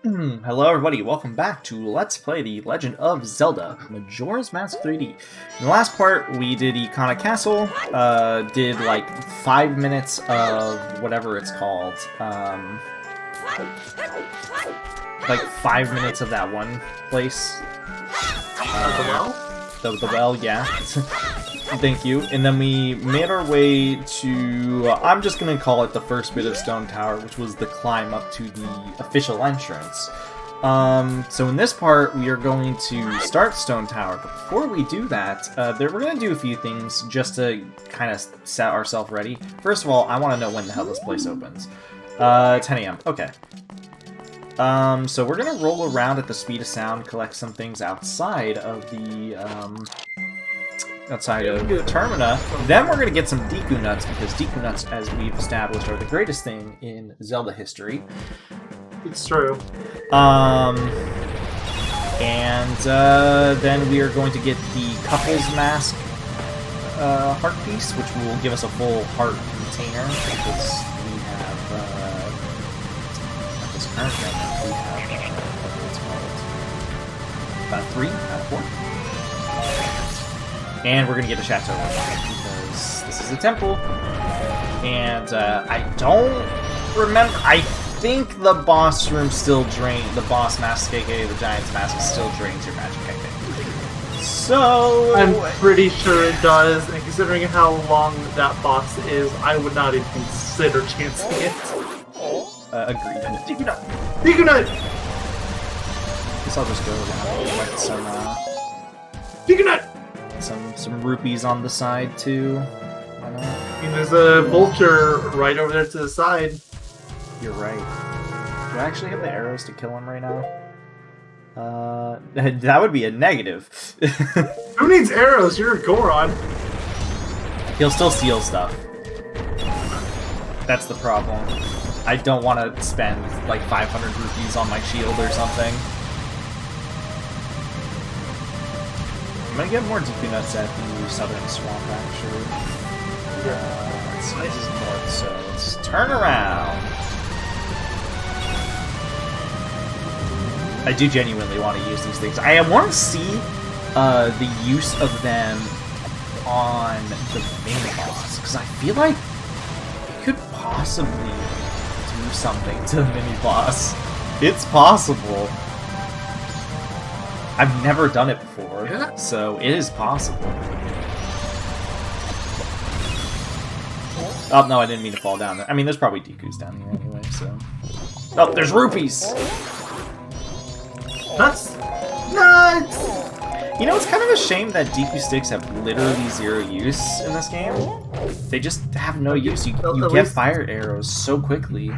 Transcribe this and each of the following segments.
Hello everybody, welcome back to Let's Play The Legend of Zelda, Majora's Mask 3D. In the last part, we did Icona Castle, did like 5 minutes of whatever it's called, like 5 minutes of that one place. The well? The well, yeah. Thank you. And then we made our way to, I'm just going to call it the first bit of Stone Tower, which was the climb up to the official entrance. So in this part, we are going to start Stone Tower, but before we do that, we're going to do a few things just to kind of set ourselves ready. First of all, I want to know when the hell this place opens. 10 a.m. Okay. So we're going to roll around at the speed of sound, collect some things outside of the, outside of Termina. Then we're going to get some Deku Nuts, because Deku Nuts, as we've established, are the greatest thing in Zelda history. It's true. And then we are going to get the Couple's Mask heart piece, which will give us a full heart container, because we have, at this current moment, we have, what's it called? About 3 out of 4. And we're going to get a Chateau because this is a temple. And I don't remember. I think the boss room still drains. The boss mask, aka the Giant's Mask, still drains your magic, I think. So I'm pretty sure it does, and considering how long that boss is, I would not even consider chancing it. Agreed. Deku Nut! Deku Nut! Guess I'll just go around and collect some, Deku Nut! some rupees on the side, too. Why not? I mean, there's a vulture right over there to the side. You're right. Do I actually have the arrows to kill him right now? That would be a negative. Who needs arrows? You're a Goron. He'll still steal stuff. That's the problem. I don't want to spend like 500 rupees on my shield or something. I'm gonna get more Deku Nuts at the Southern Swamp, actually. Let's see, this is north, so let's turn around. I do genuinely want to use these things. I want to see the use of them on the main boss, because I feel like it could possibly do something to the mini-boss. It's possible. I've never done it before, so it is possible. Oh, no, I didn't mean to fall down there. I mean, there's probably Deku's down here anyway, so... Oh, there's rupees! Nuts! Nuts! You know, it's kind of a shame that Deku Sticks have literally 0 use in this game. They just have no use. You get fire arrows so quickly.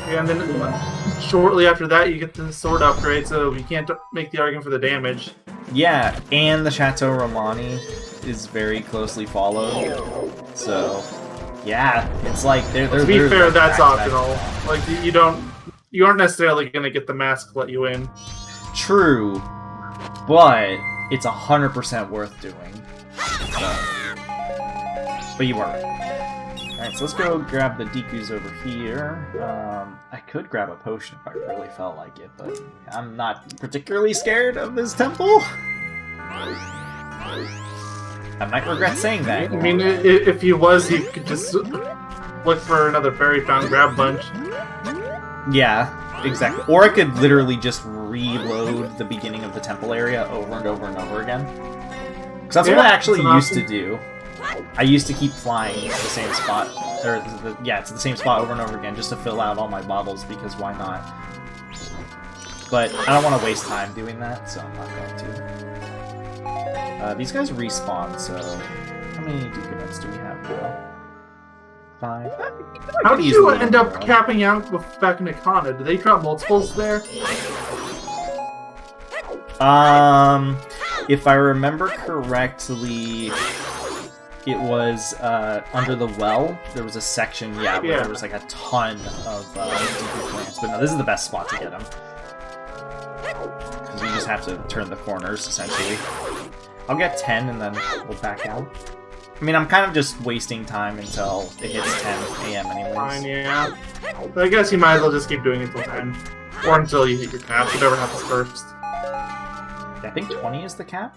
Yeah, and then shortly after that, you get the sword upgrade, so you can't make the argument for the damage. Yeah, and the Chateau Romani is very closely followed. So, yeah, it's like they're to be fair, like that's optional. Like you aren't necessarily gonna get the mask to let you in. True, but it's 100% worth doing. So. But you are right. Alright, so let's go grab the Dekus over here. I could grab a potion if I really felt like it, but I'm not particularly scared of this temple. I might regret saying that. I mean, if he was, he could just look for another fairy fountain, grab a bunch. Yeah, exactly. Or I could literally just reload the beginning of the temple area over and over and over again. Because that's what I actually used to do. I used to keep flying to the same spot, or to the same spot over and over again, just to fill out all my bottles, because why not? But I don't want to waste time doing that, so I'm not going to. These guys respawn, so how many Deku Nuts do we have now? 5. How did you end up capping out back in Icona? Did they drop multiples there? If I remember correctly, it was under the well. There was a section, where there was like a ton of Deku plants. But no, this is the best spot to get them. Because you just have to turn the corners, essentially. I'll get 10 and then we'll back out. I mean, I'm kind of just wasting time until it hits 10 a.m. anyways. Fine, yeah. But I guess you might as well just keep doing it till 10. Or until you hit your cap, whatever happens first. I think 20 is the cap?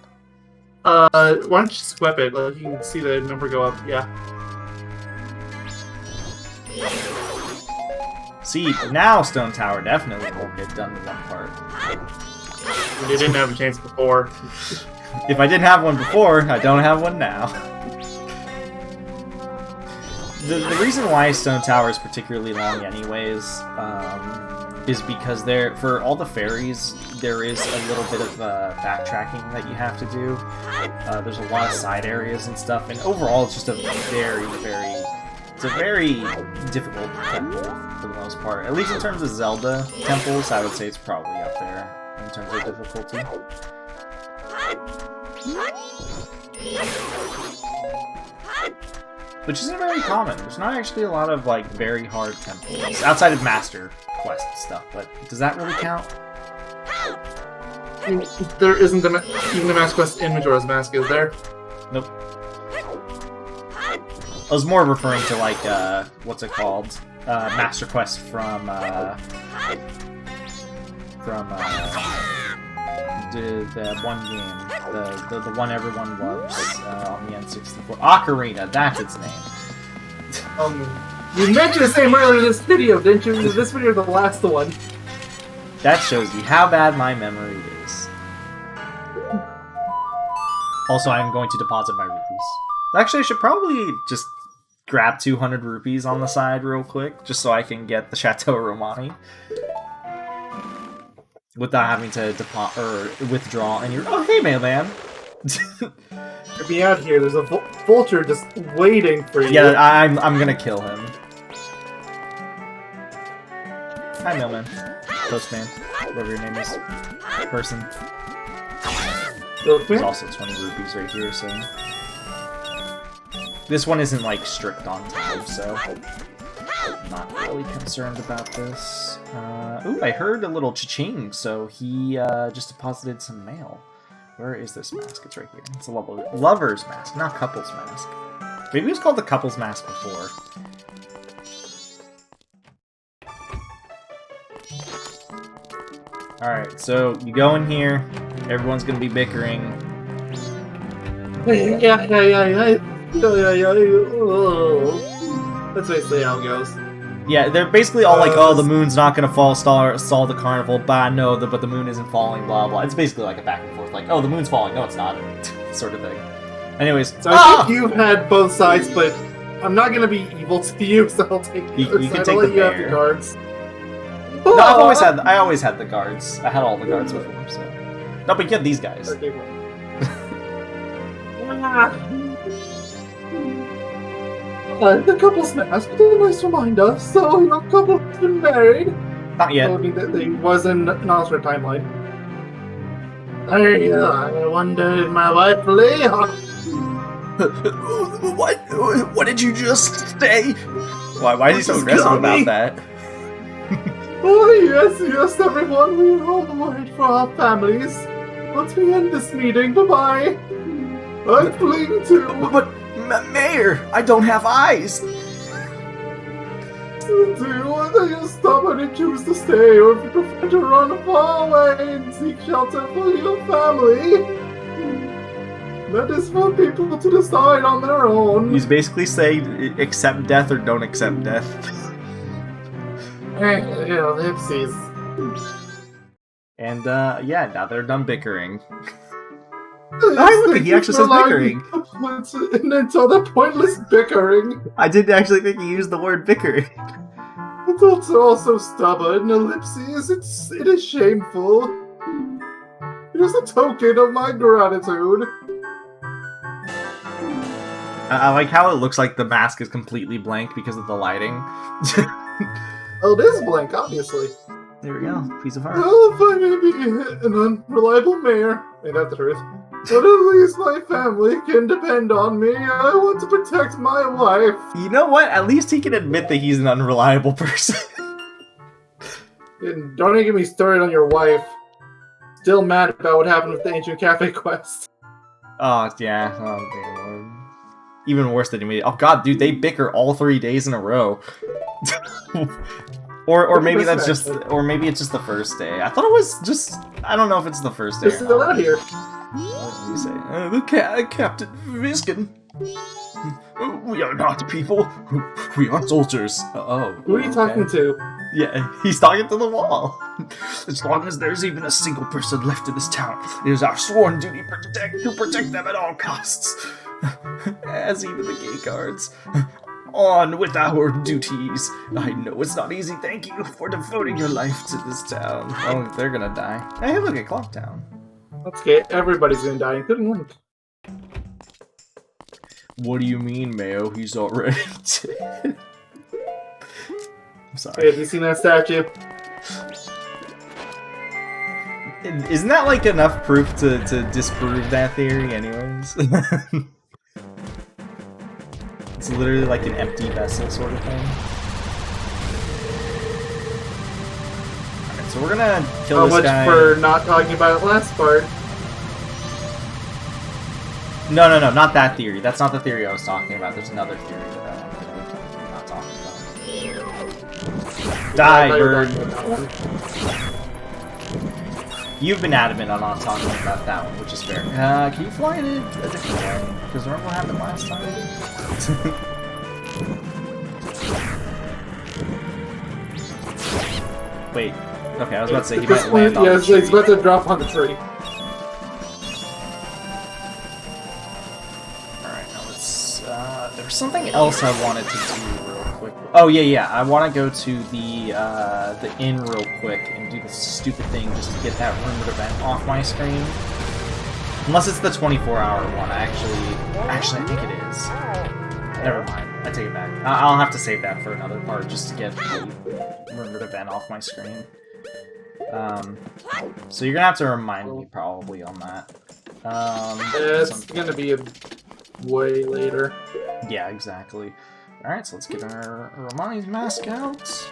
Why don't you just whip it? Like, you can see the number go up, yeah. See, now Stone Tower definitely won't get done with one part. You didn't have a chance before. If I didn't have one before, I don't have one now. The reason why Stone Tower is particularly long anyways, is because for all the fairies, there is a little bit of backtracking that you have to do. There's a lot of side areas and stuff, and overall it's just a very difficult temple for the most part. At least in terms of Zelda temples, I would say it's probably up there in terms of difficulty. Which isn't very common. There's not actually a lot of like very hard temples outside of Master Quest stuff, but does that really count? There isn't even a Master Quest in Majora's Mask, is there? Nope. I was more referring to like what's it called? Master Quest from the one game, the one everyone loves on the N64. Ocarina, that's its name. You mentioned the same earlier in this video, didn't you? This video is the last one. That shows you how bad my memory is. Also, I'm going to deposit my rupees. Actually, I should probably just grab 200 rupees on the side real quick, just so I can get the Chateau Romani. Without having to withdraw, and you're hey mailman. Get me out here. There's a vulture just waiting for you. Yeah, I'm gonna kill him. Hi mailman, postman, whatever your name is, person. There's also 20 rupees right here, so this one isn't like strict on time, so I'm not really concerned about this. Ooh, I heard a little cha-ching, so he just deposited some mail. Where is this mask? It's right here. It's a lover's mask, not couple's mask. Maybe it was called the couple's mask before. Alright, so you go in here, everyone's gonna be bickering. Yeah. That's basically how it goes. Yeah, they're basically all like, oh, the moon's not gonna fall, stall the carnival, but no, but the moon isn't falling, blah blah. It's basically like a back and forth, like, oh, the moon's falling, no it's not, sort of thing. Anyways, so I think you've had both sides, but I'm not gonna be evil to you, so I'll take the other side. I'll let you have the guards. No, I always had the guards. I had all the guards with me, so. No, but you get these guys. Okay, the couple's mask is a nice reminder. So your couple has been married. Not yet. It was in an alternate timeline. I wonder if my wife Leah. What did you just say? Why is he so aggressive about that? Oh yes, everyone. We are all worried for our families. Once we end this meeting, bye-bye. I'm fleeing too. But Mayor, I don't have eyes. Do you stubborn and choose to stay, or if you prefer to run far away and seek shelter for your family? That is for people to decide on their own. He's basically saying accept death or don't accept death. Ellipses. And yeah, now they're done bickering. Look, he actually says bickering. And it's all the pointless bickering. I didn't actually think he used the word bickering. Adults are also stubborn. Ellipses, it is shameful. It is a token of my gratitude. I like how it looks like the mask is completely blank because of the lighting. Oh, it is blank, obviously. There we go. Piece of heart. Well, if I may be an unreliable mayor, ain't that the truth? But at least my family can depend on me. I want to protect my wife. You know what? At least he can admit that he's an unreliable person. And don't even get me started on your wife. Still mad about what happened with the Ancient Cafe quest. Oh, yeah. Oh, dear Lord. Even worse than me. Oh, God, dude, they bicker all 3 days in a row. Or maybe that's just, or maybe it's just the first day. I thought it was just, I don't know if it's the first day. They're still out here. What did you say? Captain Viskin. We are not people. We are soldiers. Oh. Who are you talking to? Yeah, he's talking to the wall. As long as there's even a single person left in this town, it is our sworn duty to protect them at all costs. As even the gate guards. On with our duties. I know it's not easy. Thank you for devoting your life to this town. Oh, they're gonna die. Hey, look at Clock Town. That's okay. Everybody's gonna die, including Link. What do you mean, Mayo? He's already dead. I'm sorry. Hey, have you seen that statue? Isn't that like enough proof to disprove that theory anyways? It's literally like an empty vessel sort of thing. Alright, so we're gonna kill this guy. How much for not talking about it last part? No, not that theory. That's not the theory I was talking about. There's another theory that I'm not talking about. Die, bird! You've been adamant on not talking about that one, which is fair. Can you fly it a different way? Because remember what happened last time? Wait. Okay, I was about to say he might land on the tree. Yeah, he's about to drop on the tree. Alright, now let's... there's something else I wanted to do real quick. Oh, yeah. I want to go to the inn real quick and do this stupid thing just to get that rumored event off my screen. Unless it's the 24-hour one. Actually, I think it is. Never mind. I take it back. I'll have to save that for another part just to get the rumored event off my screen. So you're gonna have to remind me probably on that. It's gonna be way later. Yeah, exactly. Alright, so let's get our Romani's mask out.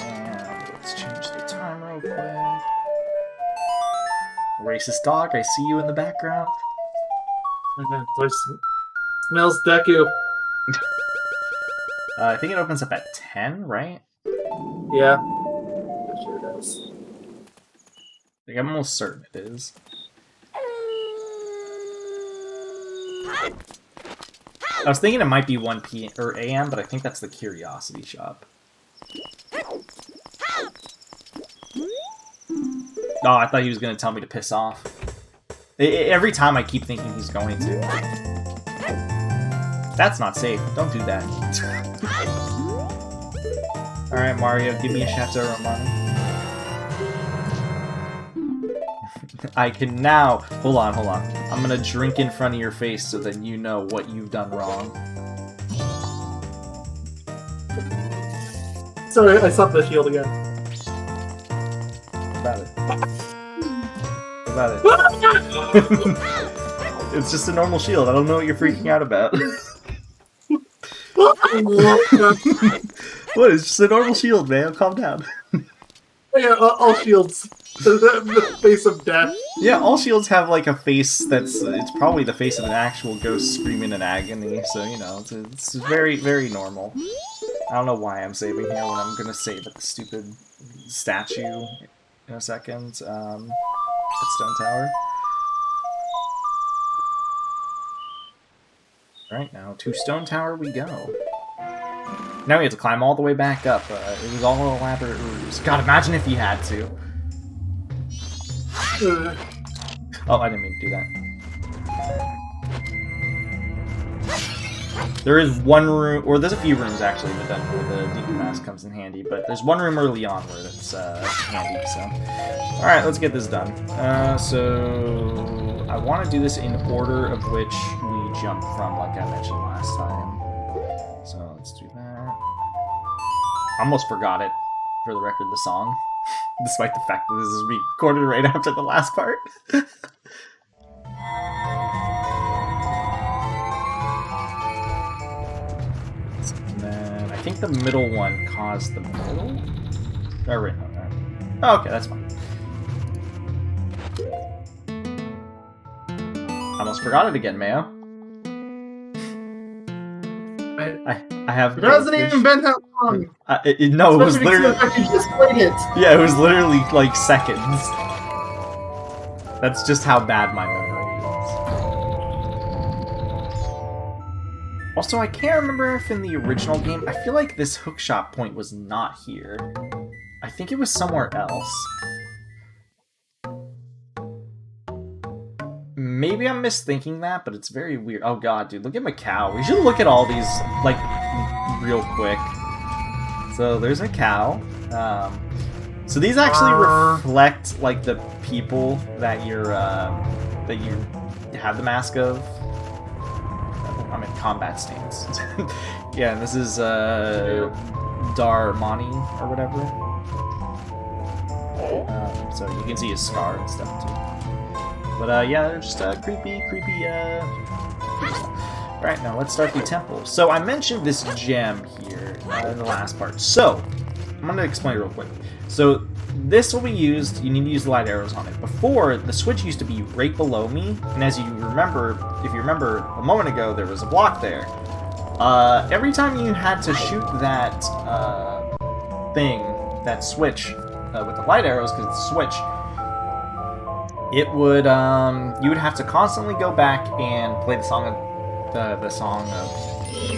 And let's change the time real quick. Racist dog, I see you in the background. Smells Deku. I think it opens up at 10, right? Yeah. It sure does. Like, I'm almost certain it is. I was thinking it might be 1 p.m. or a.m., but I think that's the Curiosity Shop. Oh, I thought he was going to tell me to piss off. Every time I keep thinking he's going to. That's not safe. Don't do that. Alright, Mario, give me a Chateau Romani. I can now... Hold on. I'm gonna drink in front of your face so that you know what you've done wrong. Sorry, I stopped the shield again. What about it? It's just a normal shield. I don't know what you're freaking out about. What? It's just a normal shield, man. Calm down. Yeah, all shields. The face of death. Yeah, all shields have like a face that's... It's probably the face of an actual ghost screaming in agony, so, you know, it's very, very normal. I don't know why I'm saving here when I'm gonna save at the stupid statue in a second. At Stone Tower. Right, now to Stone Tower we go. Now we have to climb all the way back up. It was all an elaborate ruse. God, imagine if you had to. Oh, I didn't mean to do that. There is one room, or there's a few rooms actually where the Deacon Mask comes in handy, but there's one room early on where it's handy, so... Alright, let's get this done. So... I want to do this in order of which we jump from, like I mentioned last time. So, let's do that. I almost forgot it, for the record, the song. Despite the fact that this is recorded right after the last part. And then I think the middle one caused the middle? Oh, right, no, no. Oh, okay, that's fine. I almost forgot it again, Mayo. I have. It hasn't even been that long. No, it was Especially literally. considering you just played it. Yeah, it was literally like seconds. That's just how bad my memory is. Also, I can't remember if in the original game, I feel like this hookshot point was not here. I think it was somewhere else. Maybe I'm misthinking that, but it's very weird. Oh god, dude, look at Macau. We should look at all these, like, real quick. So, there's a cow. So these actually reflect, like, the people that you're, that you have the mask of. I'm in combat stance. Yeah, and this is, Darmani, or whatever. So you can see his scar and stuff, too. But, yeah, they're just, creepy, Alright, now let's start the temple. So I mentioned this gem here in the last part. So, I'm going to explain it real quick. So, this will be used, you need to use the light arrows on it. Before, the switch used to be right below me, and as you remember, if you remember a moment ago, there was a block there. Every time you had to shoot that, that switch, with the light arrows, because it's a switch, it would, you would have to constantly go back and play the song of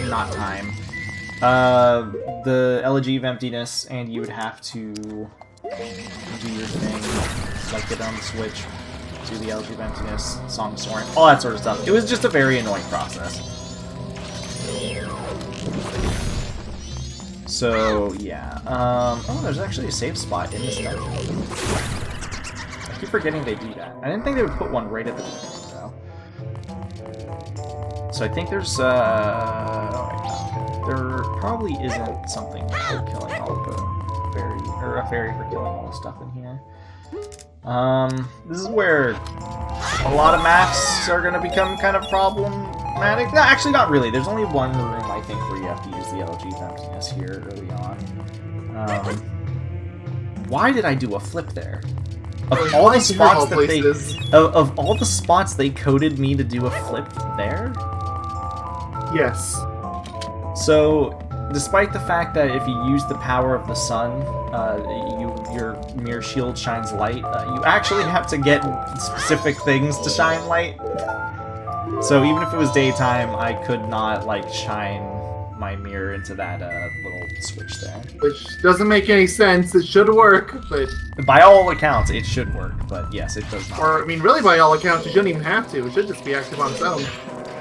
Not Time. The Elegy of Emptiness, and you would have to do your thing, like get on the switch, do the Elegy of Emptiness, Song of Soaring, all that sort of stuff. It was just a very annoying process. So, yeah. Oh, there's actually a save spot in this dungeon. I keep forgetting they do that. I didn't think they would put one right at the beginning, though. So I think there's, there probably isn't something for killing all of the fairy, or a fairy for killing all the stuff in here. This is where a lot of masks are going to become kind of problematic. No, actually not really. There's only one room, I think, where you have to use the Elegy of Emptiness here early on. Why did I do a flip there? Of all the spots that they, of all the spots they coded me to do a flip there? Yes. So, despite the fact that if you use the power of the sun, your mirror shield shines light, you actually have to get specific things to shine light. So even if it was daytime, I could not, like, shine my mirror into that little switch there. Which doesn't make any sense. It should work, but... By all accounts, it should work, but yes, it does not. Or, I mean, really, by all accounts, you shouldn't even have to. It should just be active on its own.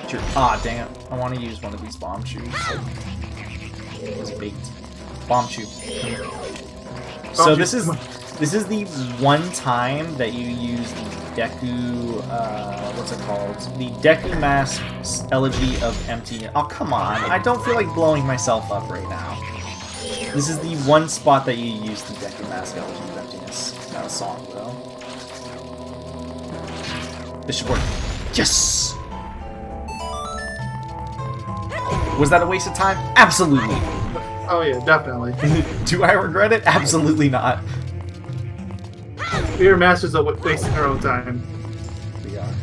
Sure. Ah, dang it. I want to use one of these bomb shoes. It was baked. Bomb shoe. So this is the one time that you use the Deku, what's it called? The Deku Mask's Elegy of Emptiness. Oh, come on. I don't feel like blowing myself up right now. This is the one spot that you use the Deku Mask Elegy of Emptiness song, though. This should work. Yes! Was that a waste of time? Absolutely. Oh yeah, definitely. Do I regret it? Absolutely not. We are masters of wasting our own time. We are.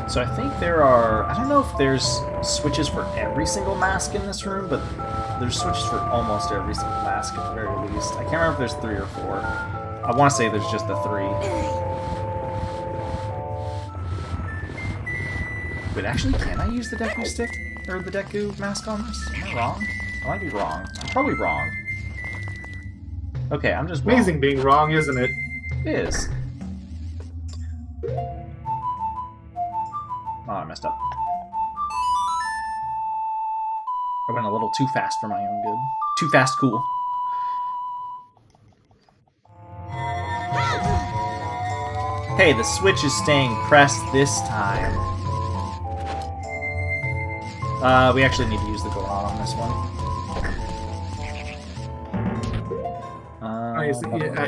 So I think there are... I don't know if there's switches for every single mask in this room, but there's switches for almost every single mask at the very least. I can't remember if there's 3 or 4. I want to say there's just the 3. Wait, actually, can I use the Deku stick? Or the Deku mask on this? Am I wrong? I might be wrong. I'm probably wrong. Okay, I'm just wrong. Amazing being wrong, isn't it? It is. Oh, I messed up. I went a little too fast for my own good. Too fast, cool. Hey, the switch is staying pressed this time. We actually need to use the Goron on this one.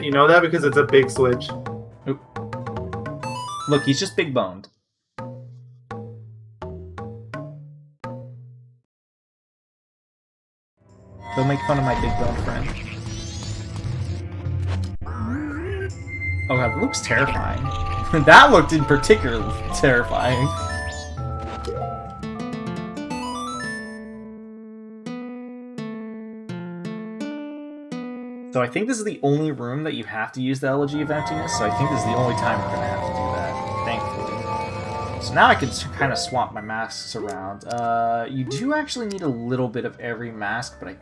You know that because it's a big switch. Oop. Look, he's just big boned. Don't make fun of my big boned friend. Oh god, that looks terrifying. That looked in particular terrifying. So I think this is the only room that you have to use the Elegy of Emptiness, so I think this is the only time we're gonna have to do that, thankfully. So now I can kind of swap my masks around. You do actually need a little bit of every mask, but I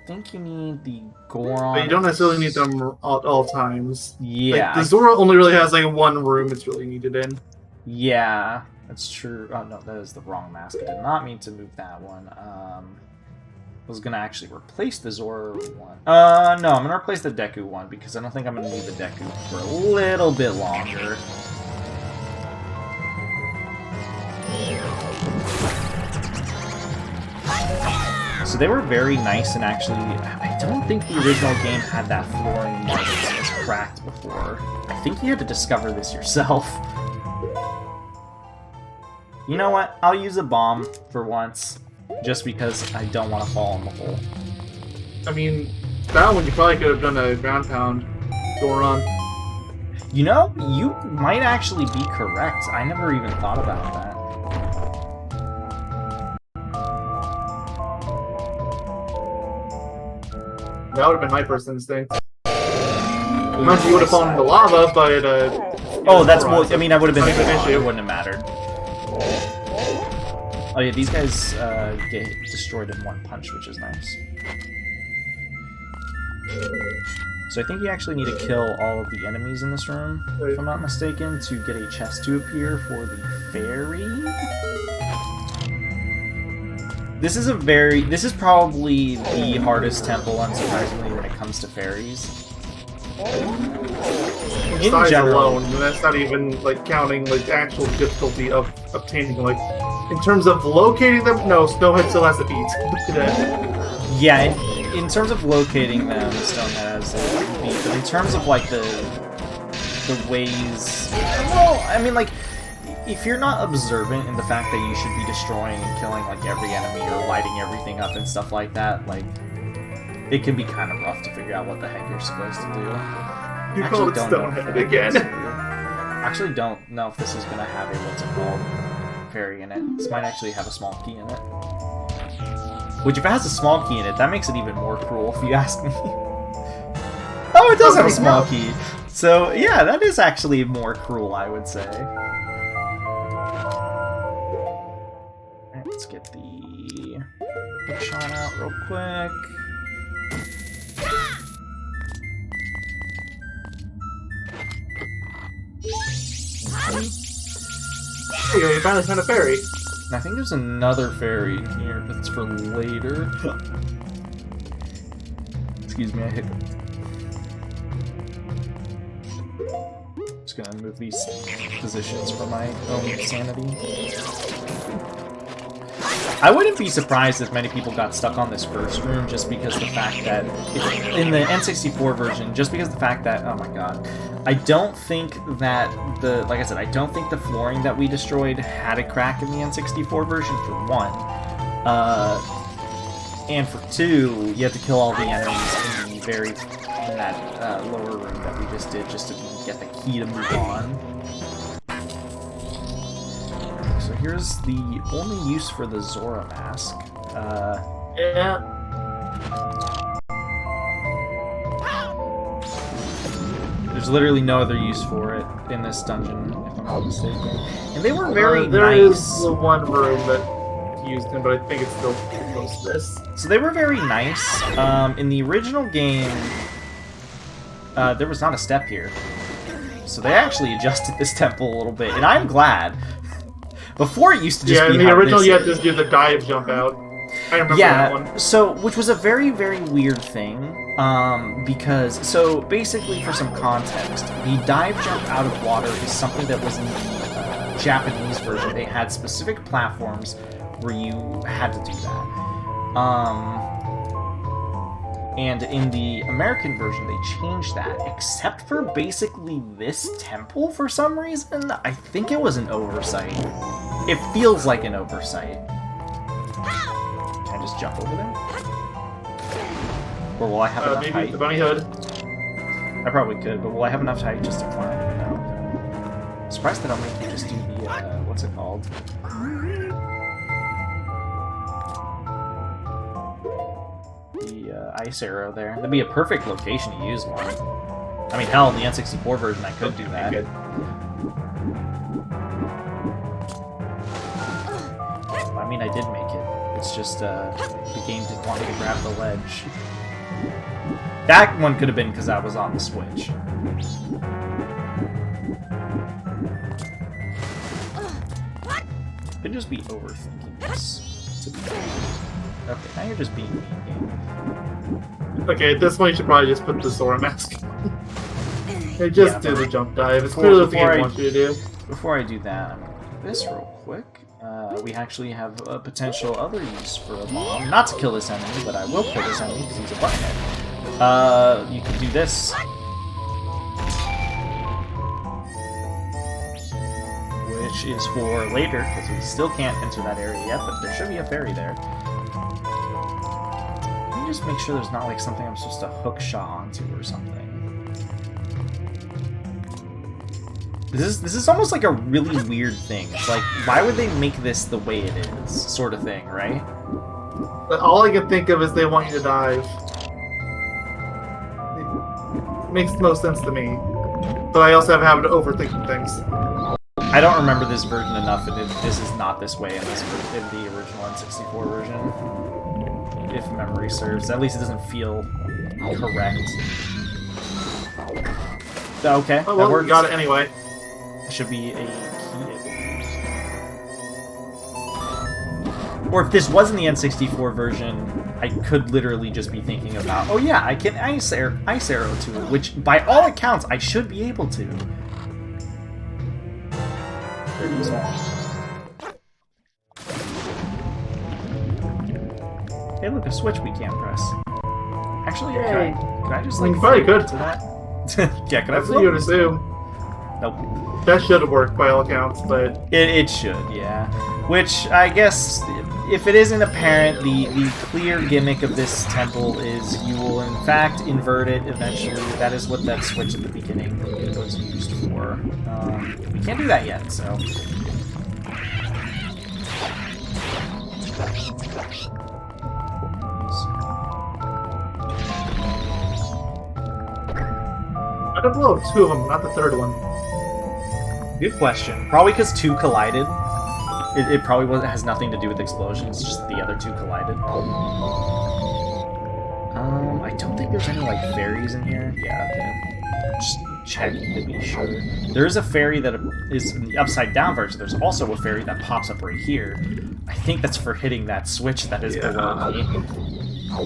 think you need the Goron. But you don't necessarily need them at all times. Yeah. Like, the Zora only really has like one room it's really needed in. Yeah, that's true. Oh no, that is the wrong mask. I did not mean to move that one. I was gonna actually replace the Zora one. No, I'm gonna replace the Deku one because I don't think I'm gonna need the Deku for a little bit longer. So they were very nice, and actually, I don't think the original game had that flooring mark as cracked before. I think you had to discover this yourself. You know what? I'll use a bomb for once, just because I don't want to fall in the hole. I mean, that one you probably could have done a ground pound. Goron. You know, you might actually be correct. I never even thought about that. That would have been my first instinct. Imagine you would have fallen into lava, but oh, that's well. I mean, I would have been an fine. issue. It wouldn't have mattered. Oh yeah, these guys get destroyed in one punch, which is nice. So I think you actually need to kill all of the enemies in this room, if I'm not mistaken, to get a chest to appear for the fairy. This is probably the hardest temple, unsurprisingly, when it comes to fairies. In Size general, alone, and that's not even like counting like the actual difficulty of obtaining like in terms of locating them. No, Snowhead still has to beat. Yeah, in terms of locating them, Stonehead has a beat, but in terms of like the ways, well, I mean, like, if you're not observant in the fact that you should be destroying and killing like every enemy or lighting everything up and stuff like that, like, it can be kind of rough to figure out what the heck you're supposed to do. You call it Stonehead again. I actually don't know if this is gonna have a what's it called fairy in it. This might actually have a small key in it. Which, if it has a small key in it, that makes it even more cruel, if you ask me. Oh, it does have a small key. So, yeah, that is actually more cruel, I would say. Alright, let's get the hookshot out real quick. There you go, you finally found a fairy. I think there's another fairy in here, but it's for later. Excuse me, I hiccuped. Just gonna move these positions for my own sanity. I wouldn't be surprised if many people got stuck on this first room just because the fact that, in the N64 version, just because the fact that, oh my god, I don't think that like I said, I don't think the flooring that we destroyed had a crack in the N64 version, for one. And for two, you have to kill all the enemies in that lower room that we just did, just to get the key to move on. So here's the only use for the Zora mask. Yeah. There's literally no other use for it in this dungeon, if I'm not mistaken. And they were very There nice. is the one room that used them, but I think it's still pretty close to this. So they were very nice. In the original game, there was not a step here. So they actually adjusted this temple a little bit, and I'm glad. Before it used to just be in the original you had is. to do the dive jump out. I remember that one. So, which was a very, very weird thing, because, so, basically, for some context, the dive jump out of water is something that was in the Japanese version. They had specific platforms where you had to do that. And in the American version, they changed that, except for basically this temple for some reason. I think it was an oversight. It feels like an oversight. Can I just jump over there? Or will I have enough maybe height? the bunny hood. I probably could, but will I have enough height just to climb? No. I'm surprised they don't make you just do the, what's it called? The, ice arrow there. That'd be a perfect location to use one. I mean, hell, in the N64 version, I could do that. I mean, I did make it. It's just, the game didn't want me to grab the ledge. That one could have been because I was on the Switch. Could just be overthinking this. Okay, now you're just being mean, game. Okay, at this point you should probably just put the Sora mask on. Hey, just do the jump dive. It's clearly what the game wants you to do. Before I do that, I'm gonna do this real quick. We actually have a potential other use for a bomb. Not to kill this enemy, but I will kill this enemy because he's a butthead. You can do this. Which is for later, because we still can't enter that area yet, but there should be a fairy there. Let me just make sure there's not like something I'm supposed to hook shot onto or something. This is almost like a really weird thing. It's like, why would they make this the way it is, sort of thing, right? But all I can think of is they want you to dive. It makes the most sense to me. But I also have a habit of overthinking things. I don't remember this version enough, and this is not this way in the original N64 version. If memory serves. At least it doesn't feel correct. Okay, oh, well, that works. We got it anyway. Should be a key. Or if this wasn't the N64 version, I could literally just be thinking about, oh yeah, I can ice arrow to it, which by all accounts I should be able to. Hey, look, a switch we can't press. Actually, can I just like probably could to that? Yeah, can I? That's what you would assume. Nope. That should have worked by all accounts, but it should, yeah. Which I guess, if it isn't apparent, the clear gimmick of this temple is you will in fact invert it eventually. That is what that switch at the beginning was used for. We can't do that yet, so. I'd have blown two of them, not the third one. Good question. Probably because two collided. It probably has nothing to do with explosions, just the other two collided. I don't think there's any, like, fairies in here. Yeah, okay. Just checking to be sure. There is a fairy that is in the upside-down version. There's also a fairy that pops up right here. I think that's for hitting that switch that is below me.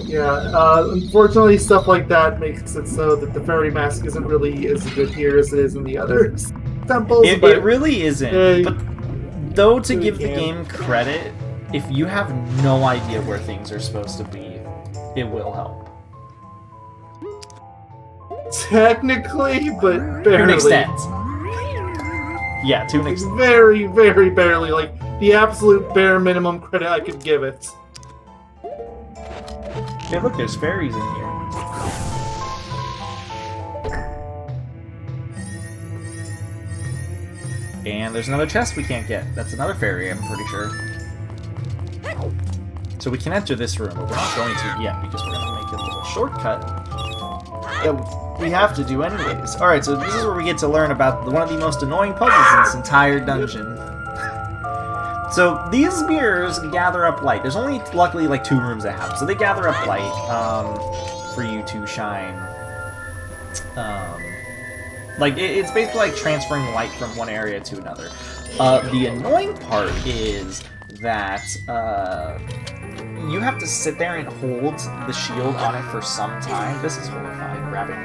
Yeah, unfortunately stuff like that makes it so that the fairy mask isn't really as good here as it is in the others. Temples, it really isn't. But though, to give the game credit, if you have no idea where things are supposed to be, it will help. Technically, but barely. To an extent. Yeah, to an extent. Very, very barely. Like, the absolute bare minimum credit I could give it. Hey, look, there's fairies in here. And there's another chest we can't get. That's another fairy, I'm pretty sure. So we can enter this room, but we're not going to yet because we're going to make a little shortcut that we have to do anyways. Alright, so this is where we get to learn about one of the most annoying puzzles in this entire dungeon. So these mirrors gather up light. There's only, luckily, like 2 rooms that have them. So they gather up light for you to shine. Like, it's basically like transferring light from one area to another. The annoying part is that you have to sit there and hold the shield on it for some time. This is horrifying, grabbing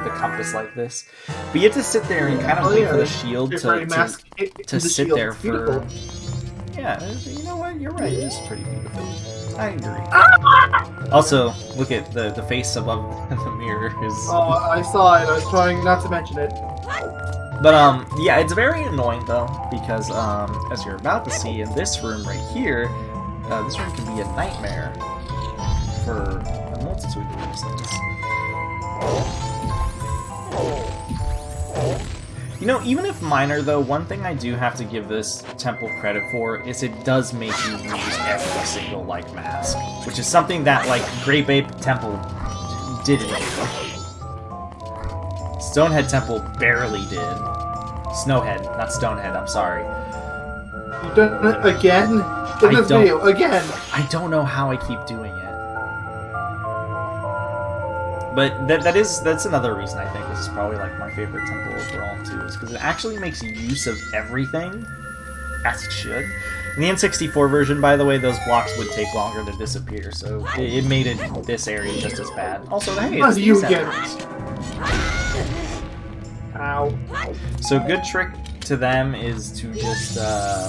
the compass like this. But you have to sit there and kind of wait for the shield to sit there for... Yeah, you know what? You're right. It is pretty beautiful. I agree. Also, look at the face above the mirror is... Oh, I saw it. I was trying not to mention it. But, yeah, it's very annoying, though, because, as you're about to see in this room right here, this room can be a nightmare for a multitude of reasons. You know, even if minor, though, one thing I do have to give this temple credit for is it does make you use every single, like, mask. Which is something that, like, Grape Ape Temple didn't do. Stonehead Temple barely did. Snowhead, not Stonehead, I'm sorry. You've done it again? In this video, again! I don't know how I keep doing it. But that's another reason I think this is probably like my favorite temple overall too, is because it actually makes use of everything as it should. In the N64 version, by the way, those blocks would take longer to disappear, so it made this area just as bad. Also, hey, it's you these again. enemies. Ow. So good trick to them is to just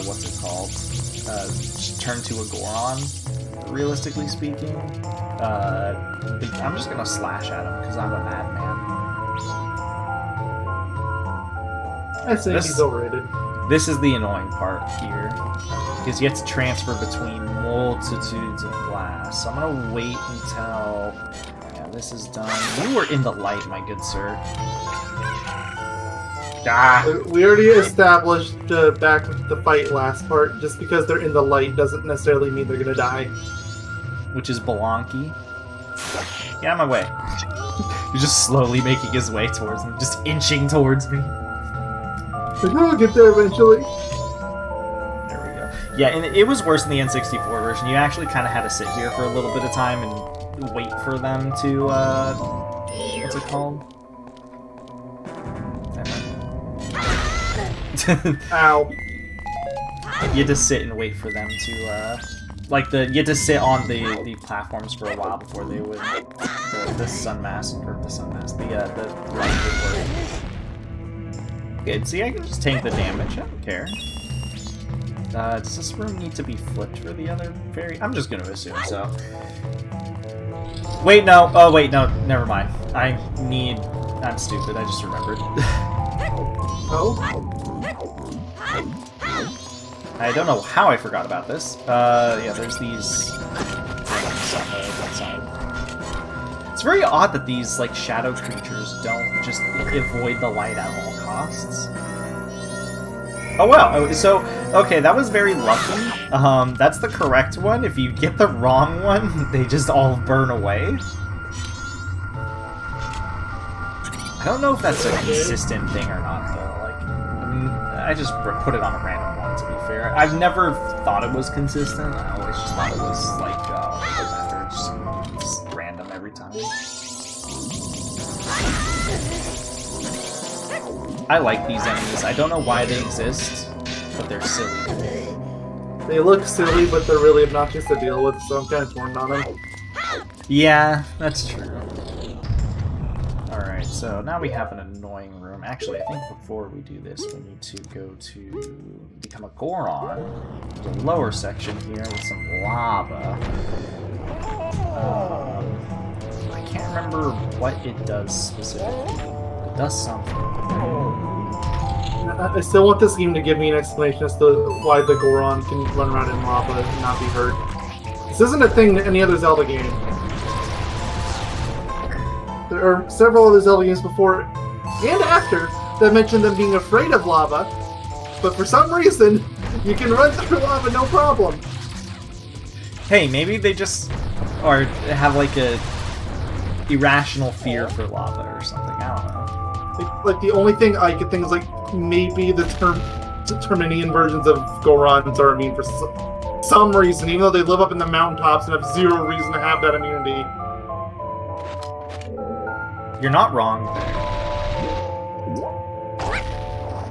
what's it called? Just turn to a Goron. Realistically speaking, I'm just gonna slash at him because I'm a madman. I think he's overrated. This is the annoying part here, because you have to transfer between multitudes of blasts. So I'm gonna wait until this is done. You were in the light, my good sir. Ah. We already established back with the fight last part. Just because they're in the light doesn't necessarily mean they're gonna die. Which is Balonky. Get out of my way. He's just slowly making his way towards me, just inching towards me. I'll get there eventually. There we go. Yeah, and it was worse in the N64 version. You actually kind of had to sit here for a little bit of time and wait for them to, what's it called? Ow. You had to sit and wait for them to, you had to sit on the platforms for a while before they would, the sun mask, or the sun mask, the light would work. Good, see, I can just tank the damage, I don't care. Does this room need to be flipped for the other fairy? I'm just gonna assume so. Wait, no, oh wait, no, never mind. I'm stupid, I just remembered. Oh? I don't know how I forgot about this. Yeah, there's these things on the side. It's very odd that these, like, shadow creatures don't just avoid the light at all costs. Oh, wow. So, okay, that was very lucky. That's the correct one. If you get the wrong one, they just all burn away. I don't know if that's a consistent thing or not, though. Like, I just put it on a random one, to be fair. I've never thought it was consistent. I always just thought it was, like, it doesn't matter. It's just random every time. I like these enemies. I don't know why they exist, but they're silly to me. They look silly, but they're really obnoxious to deal with, so I'm kind of torn on them. Yeah, that's true. Alright, so now we have an annoying room. Actually, I think before we do this, we need to go to become a Goron. There's a lower section here with some lava. I can't remember what it does specifically. It does something. I still want this game to give me an explanation as to why the Goron can run around in lava and not be hurt. This isn't a thing in any other Zelda game. There are several other Zelda games before and after that mention them being afraid of lava, but for some reason, you can run through lava no problem. Hey, maybe they just have like a irrational fear for lava or something. I don't know. Like the only thing I could think is like maybe the Terminian versions of Gorons are immune for some reason, even though they live up in the mountaintops and have zero reason to have that immunity. You're not wrong.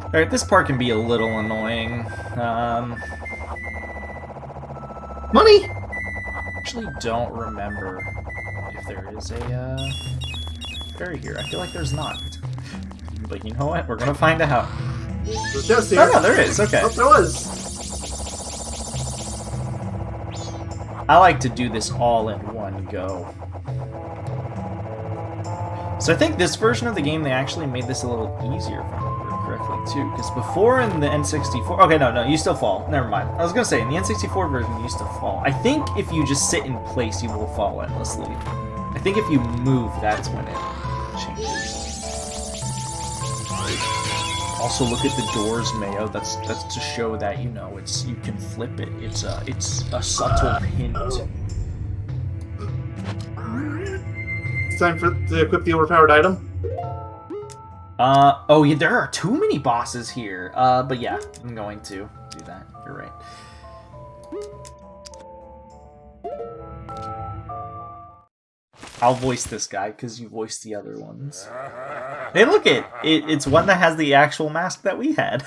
Alright, this part can be a little annoying. Money! I actually don't remember if there is a fairy here. I feel like there's not. But you know what? We're gonna find out. There's just here. Oh no, there is. Okay. Oh, there was. I like to do this all in one go. So I think this version of the game, they actually made this a little easier, if I remember correctly, too. Because before in the N64... Okay, no, you still fall. Never mind. I was going to say, in the N64 version, you used to fall. I think if you just sit in place, you will fall endlessly. I think if you move, that's when it changes. Also, look at the doors, Mayo. That's to show that you can flip it. It's a subtle hint. It's time to equip the overpowered item. Oh yeah, there are too many bosses here. But yeah, I'm going to do that. You're right. I'll voice this guy because you voiced the other ones. Hey, look it's one that has the actual mask that we had.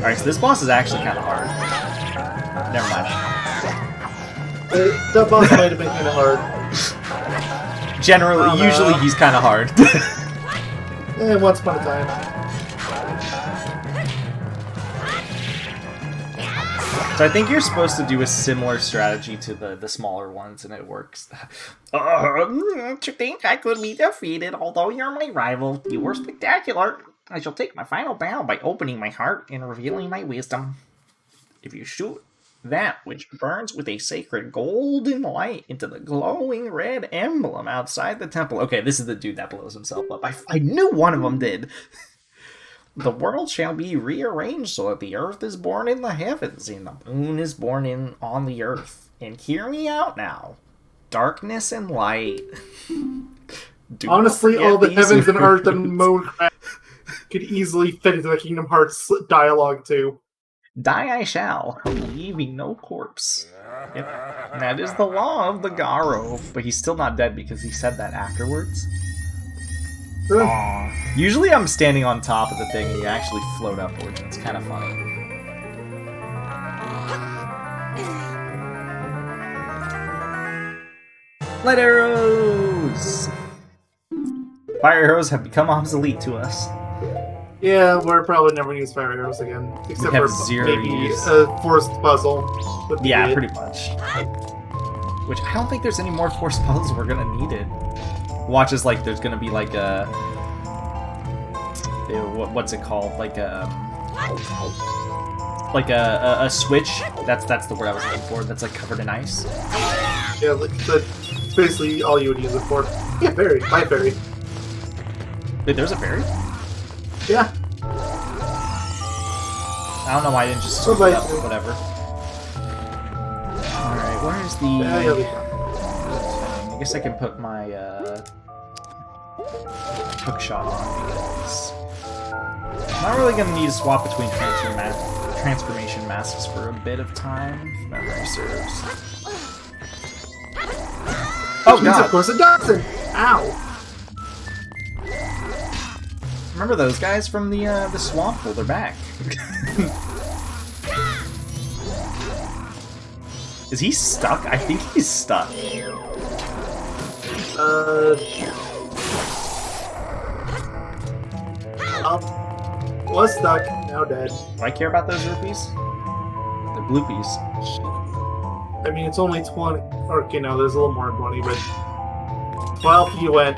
Alright, so this boss is actually kind of hard. Never mind. That boss might have been kind of hard. Generally, usually he's kind of hard. Once upon a time. So I think you're supposed to do a similar strategy to the smaller ones, and it works. To think I could be defeated, although you're my rival. You were spectacular. I shall take my final bow by opening my heart and revealing my wisdom. If you shoot that which burns with a sacred golden light into the glowing red emblem outside the temple. Okay, this is the dude that blows himself up. I knew one of them did. The world shall be rearranged so that the earth is born in the heavens and the moon is born on the earth. And hear me out now. Darkness and light. Honestly, all the heavens and earth and moon could easily fit into the Kingdom Hearts dialogue too. Die I shall, leaving no corpse. Yep. That is the law of the Garo. But he's still not dead because he said that afterwards. Aww. Usually I'm standing on top of the thing and you actually float upwards. It's kind of funny. Light arrows! Fire arrows have become obsolete to us. Yeah, we're probably never going to use fire arrows again. Except for maybe a forced puzzle. Yeah, pretty much. Which I don't think there's any more forced puzzles we're going to need it. Watch as like there's gonna be like a what's it called, like a switch. That's the word I was looking for. That's like covered in ice. Yeah, like that's basically all you would use it for. Yeah, fairy, my fairy. Wait, there's a fairy? Yeah. I don't know why I didn't just scoop it up. Whatever. All right, where's the? I guess I can put my hook shot on because I'm not really going to need to swap between transformation masks for a bit of time, if memory serves. Oh god! Of course it doesn't! Ow! Remember those guys from the swamp? Well, they're back. Is he stuck? I think he's stuck. Was stuck, now dead. Do I care about those rupees? They're bloopies. I mean, it's only 20. Okay, no, there's a little more than 20, but 12 you went.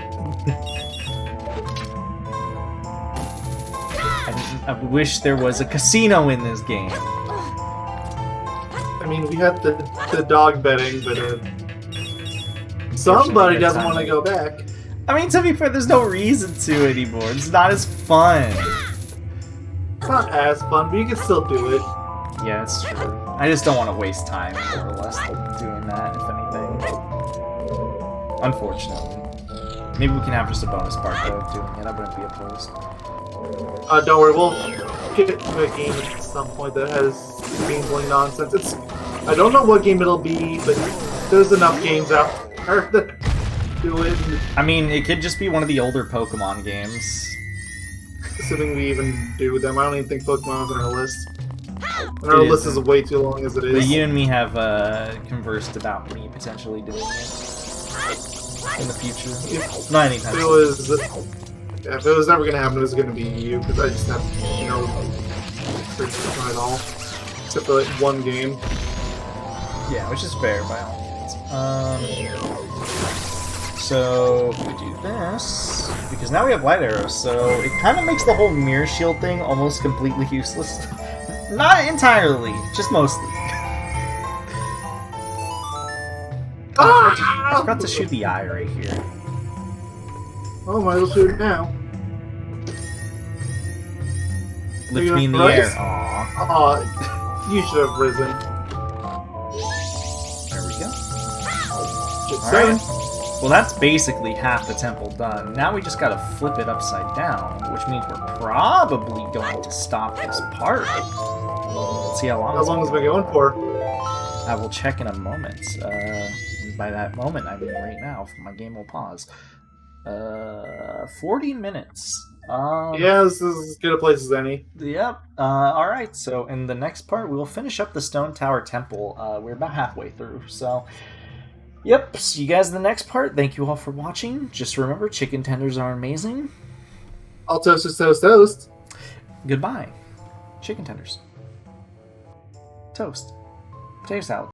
I wish there was a casino in this game. I mean, we had the dog betting, but somebody doesn't want to go back. I mean, to be fair, there's no reason to anymore. It's not as fun. It's not as fun, but you can still do it. Yeah, it's true. I just don't want to waste time, more or less, doing that, if anything. Unfortunately. Maybe we can have just a bonus part, though, of doing it. I wouldn't be opposed. Don't worry, we'll get to a game at some point that has gambling nonsense. I don't know what game it'll be, but there's enough games out there that do it. I mean, it could just be one of the older Pokemon games. Assuming we even do them. I don't even think Pokemon's on our list. And our list is way too long as it is. But you and me have conversed about me potentially doing it in the future. Not anytime soon. If it was ever going to happen, it was going to be you, because I just have no experience at all. Except for like one game. Yeah, which is fair by all means. So we do this because now we have light arrows, so it kind of makes the whole mirror shield thing almost completely useless. Not entirely, just mostly. I forgot to shoot the eye right here. Oh, might as well shoot it now. Lift me in the Right? air. Aww. Aw, you should have risen. There we go. Good Alright. seven. Well, that's basically half the temple done. Now we just gotta flip it upside down, which means we're probably going to stop this part. Let's see how long How long has it been going for? I will check in a moment. And by that moment, I mean right now. My game will pause. 40 minutes. Yeah, this is as good a place as any. Yep. Alright, so in the next part, we'll finish up the Stone Tower Temple. We're about halfway through, so... Yep, see you guys in the next part. Thank you all for watching. Just remember, chicken tenders are amazing. All toast is toast toast. Goodbye. Chicken tenders. Toast. Potato salad.